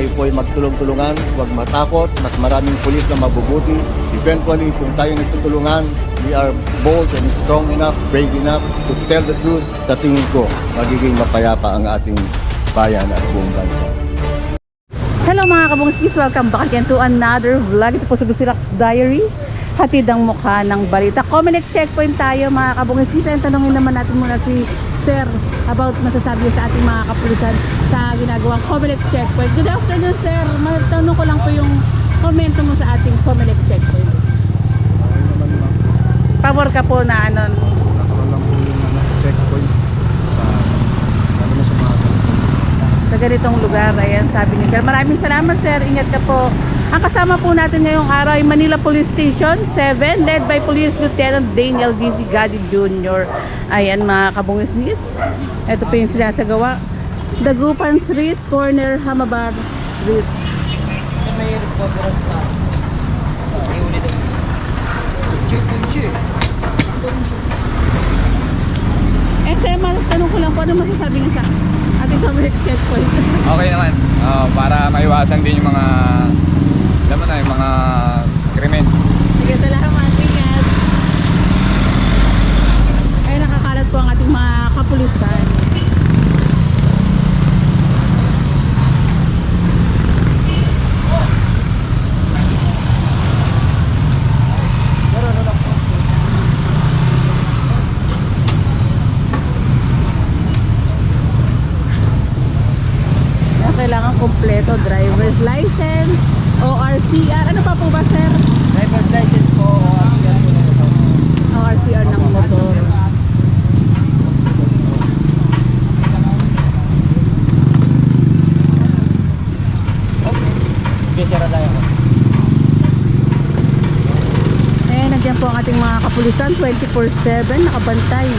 kayo po ay magtulong-tulungan, huwag matakot, mas maraming pulis na mabubuti. Eventually, kung tayo nagtutulungan, we are bold and strong enough, brave enough to tell the truth. Sa tingin ko, magiging mapayapa ang ating bayan at buong bansa. Hello mga kabungskis, welcome back again to another vlog. Ito po sa Busilak's Diary, hatid ang mukha ng balita. Comelec checkpoint tayo mga kabungskis. And tanongin naman natin muna si Sir about masasabi sa ating mga kapulisan sa ginagawang Comelec checkpoint. Good afternoon Sir, matanong ko lang po yung komento mo sa ating Comelec checkpoint. Okay naman, ma'am. Pabor ka po na ano? Nakaroon lang po yung checkpoint sa mga Sa ganitong lugar, ayan sabi ni Sir. Maraming salamat Sir, ingat ka po. Ang kasama po natin ngayong araw ay Manila Police Station 7 led by Police Lieutenant Daniel D.C. Gadi Jr. Ayan mga kabungisnis, ito po yung sinasagawa. Dagupan Street, corner Hamabar Street. May responder sa unit. Sir, tanong ko lang po, ano masasabi niyo sa ating Comelec checkpoint? Okay naman, para maiwasan din yung mga, alam mo na, yung mga krimen. Sige, salamat, ingat. Ay, nakakalat po ang ating mga kapulisan. Kailangan kompleto, driver's license, ORCR. Ano pa po ba, sir? Driver's license po o RCR po na ito. ORCR ng motor. Okay, sira tayo. Eh, nandiyan po ang ating mga kapulisan 24/7 nakabantay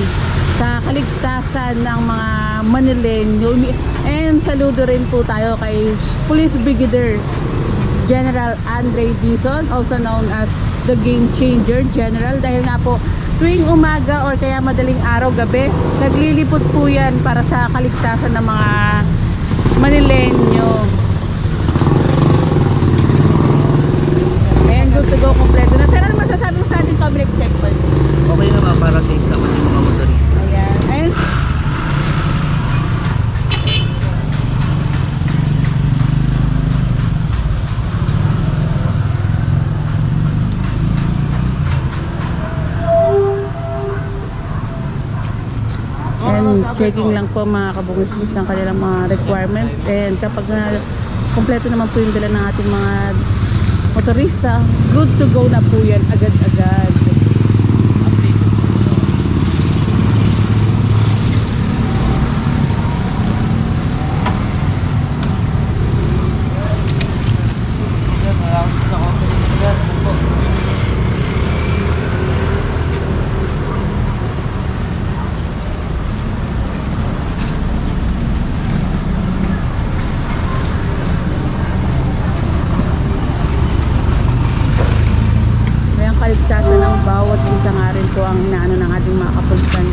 sa kaligtasan ng mga Manileño. And saludo rin po tayo kay Police Brigadier General Andre Dizon, also known as the Game Changer General, dahil nga po tuwing umaga or kaya madaling araw, gabi, naglilipot po yan para sa kaligtasan ng mga Manileño. And good to go, kompleto na. Sir, ano masasabi mo sa ating Comelec checkpoint? Okay naman para safe naman yung mga motorista. Ayan. And checking lang po mga kabungisis ng kanilang mga requirements, and kapag kompleto naman po yung dala ng ating mga motorista, good to go na po yan agad-agad. Kaligtasan ng bawat isa nga rin po ang inaano ng ating mga kapulisan.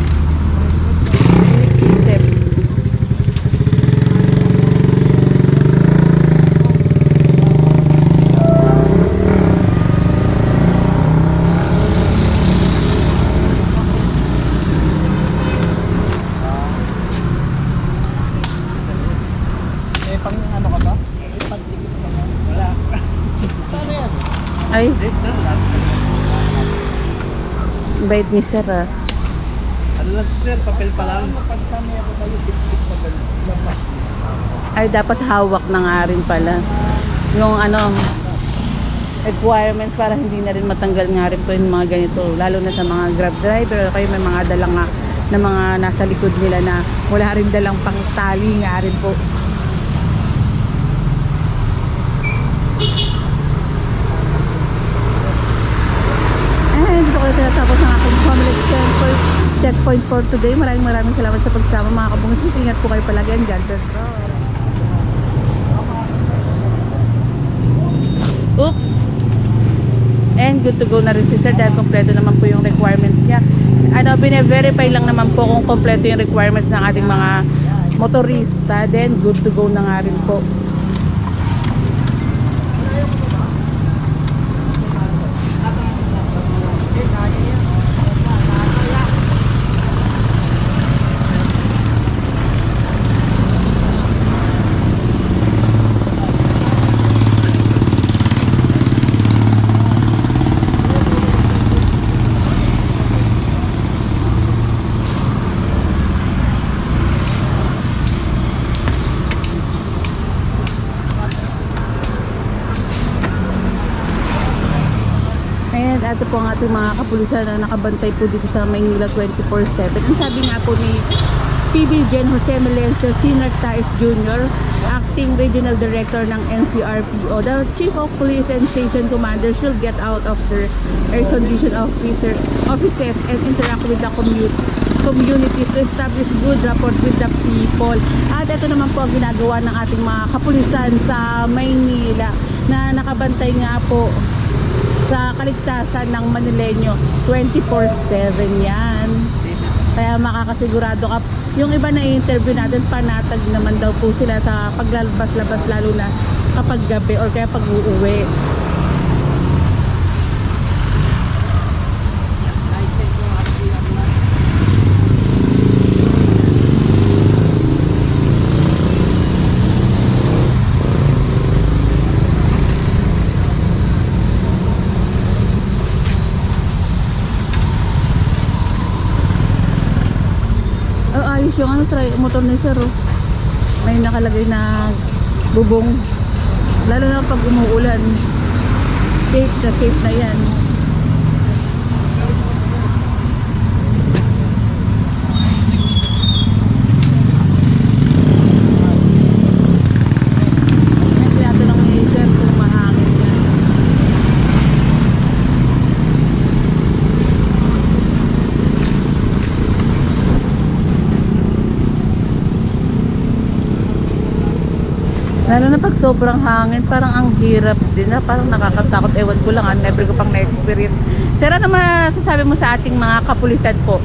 Step. Eh, pang ano ka ba? Eh, pang-ticket ka ba? Wala. Paano yan? Ay, Eh, bait ni Sir ah. ano lang sir, papel pa lang. Pag kami ako tayo, ticket pa ganun. Labas. Ay, dapat hawak na nga rin pala yung ano requirements para hindi na rin matanggal nga rin po yung mga ganito, lalo na sa mga grab driver o kayo may mga dalang nga na mga nasa likod nila na wala rin dalang pang tali nga rin po. Dito ko na tinatapos ng aking Comelec checkpoint for today. Maraming salamat sa pagsama mga kabungis. Ingat po kayo palagi. And God bless. Oops! And good to go na rin si Sir dahil kompleto naman po yung requirements niya. Ano, bine-verify lang naman po kung kompleto yung requirements ng ating mga motorista. Then good to go na nga rin po. Kaya ito po ang ating mga kapulisan na nakabantay po dito sa Maynila 24/7. Ang sabi nga po ni PB Gen Jose Melencio Sr. Taes Jr., Acting Regional Director ng NCRPO, the Chief of Police and Station Commander should get out of their air-conditioned offices and interact with the community to establish good rapport with the people. At ito naman po ang ginagawa ng ating mga kapulisan sa Maynila na nakabantay nga po sa kaligtasan ng Manileño 24/7 yan. Kaya makakasigurado ka. Yung iba na i-interview natin, panatag naman daw po sila sa paglalabas-labas, lalo na kapag gabi or kaya pag-uuwi. Ayos yung motor ni sir, oh. May nakalagay na bubong, lalo na pag umuulan, safe na yan. May tinatanong ni sir kung mahangin yan. Lalo na pag sobrang hangin, parang ang hirap din na, parang nakakatakot. Ewan ko lang, never ko pang na-experience. Sir, ano masasabi mo sa ating mga kapulisan po?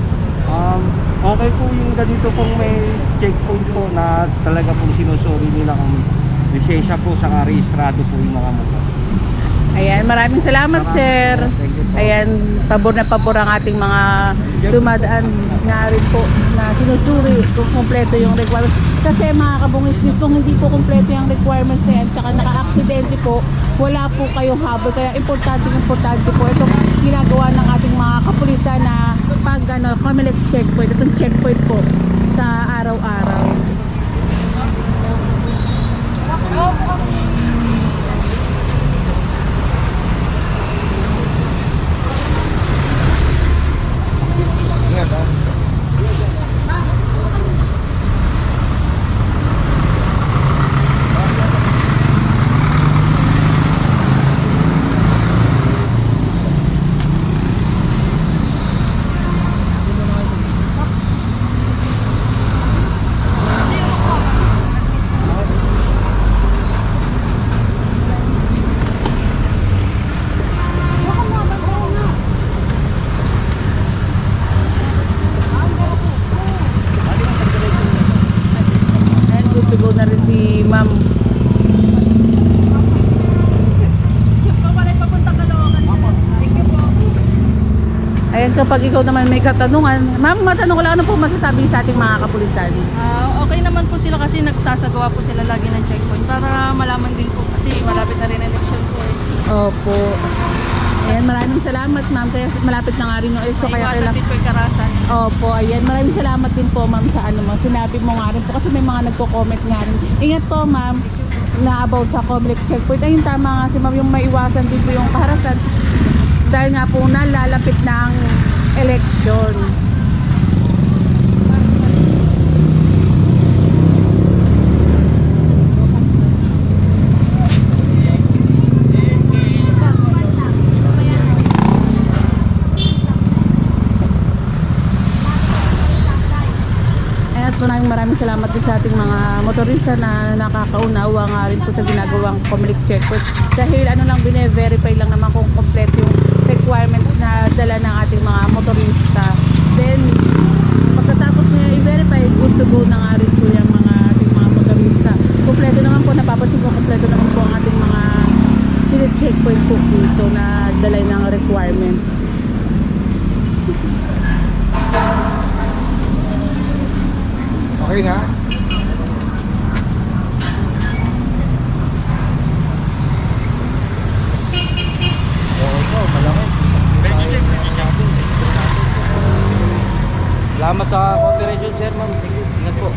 Okay po yung ganito pong may checkpoint po na talaga pong sinusuri nila kung lisensya po sa rehistrado po yung mga motor. Ayan, maraming salamat, sir. Thank you po. Ayan, pabor na pabor ang ating mga dumadaan nga rin po na sinusuri kung kumpleto yung requirements. Kasi mga kabungis, kung hindi po kumpleto yung requirements na yan, tsaka naka-aksidente po, wala po kayong habol. Kaya importante po itong ginagawa ng ating mga kapulisan na pag Comelec checkpoint, itong checkpoint po sa araw-araw. Tugo na rin si ma'am. Ayan, kapag ikaw naman may katanungan, ma'am, matanong ko lang, ano po masasabi sa ating mga kapulisan? Okay naman po sila kasi nagsasagawa po sila lagi ng checkpoint para malaman din po kasi malapit na rin ang election po eh. Opo. Ayan, maraming salamat, ma'am. Kaya malapit na nga rin yung election. Kaya Iwasan din po yung karasan. Opo, ayan. Maraming salamat din po, ma'am, sa ano mo. Sinabi mo nga rin po kasi may mga nagko-comment nga rin. Ingat po, ma'am, na about sa Comelec checkpoint. Ayun, tama nga si ma'am, yung maiwasan din po yung kaharasan. Dahil nga po nalalapit na ang election. Maraming salamat din sa ating mga motorista na nakakaunawa nga rin po sa ginagawang Comelec checkpoint. Dahil ano lang, bine-verify lang naman kung complete yung requirements na dala ng ating mga motorista. Then, pagkatapos nyo i-verify, good to go na nga rin po yung mga ating mga motorista. Kompleto naman po, napapansin ko, kompleto naman po ang ating mga checkpoint po dito na dala ng requirements. Okay na? Salamat sa cooperation, sir, ma'am. Thank you. Ingat po.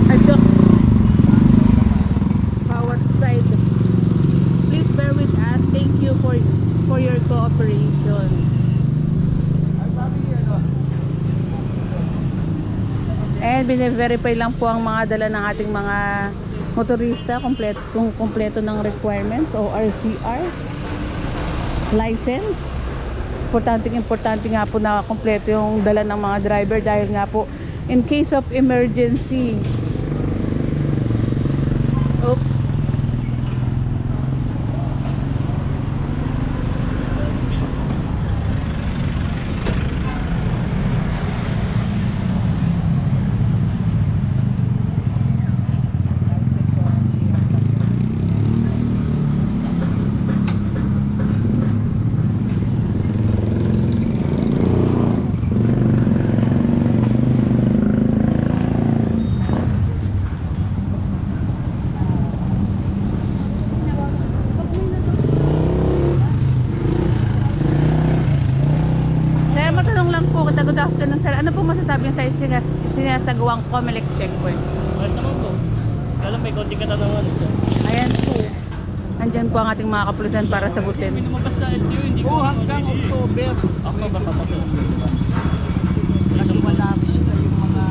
Ay, shucks. Bawat side. bine-verify lang po ang mga dala ng ating mga motorista, kung kompleto ng requirements o RCR license. Importante nga po na kompleto yung dala ng mga driver dahil nga po in case of emergency. Oops. Sir, matanong lang po kita, good afternoon sir. Ano po masasabi niyo sa sinasagawang COMELEC checkpoint? Ayos naman po. Kaya lang may konting katanungan siya. Ayan po. Andyan po ang ating mga kapulisan para May sagutin. lumabas sa LTO, hindi ko hanggang October. October pa po sir. Kasi marami sila yung mga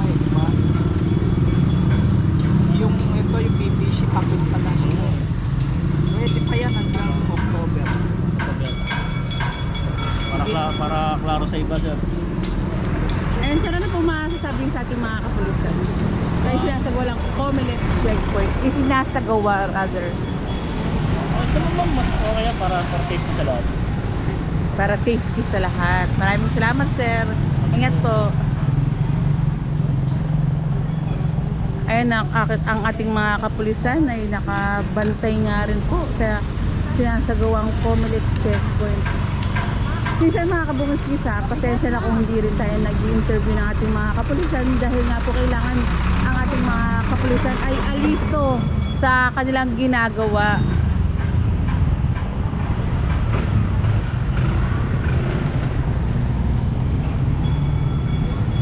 iba. Yung ito yung BBC papunta na sila. Pwede pa yan hanggang October. Para klaro sa iba sir. Ayan sir, ano po masasabi sa ating mga kapulisan? Kaya sinasagawa lang COMELEC checkpoint. Isinasagawa rather. Ayos naman ma'am, mas okay yan para safety sa lahat. Para safety sa lahat. Maraming salamat sir. Ingat po. Ayun ang ating mga kapulisan ay nakabantay nga rin po sa sinasagawang COMELEC checkpoint. Minsan mga kabungus-gisa, pasensya na kung hindi rin tayo nag-interview ng ating mga kapulisan dahil nga po kailangan ang ating mga kapulisan ay alisto sa kanilang ginagawa.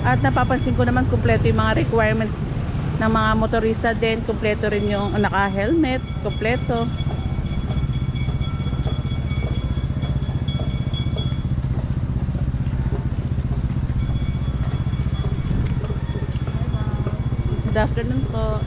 At napapansin ko naman kumpleto yung mga requirements ng mga motorista din, kumpleto rin yung naka-helmet, kumpleto. Good afternoon po.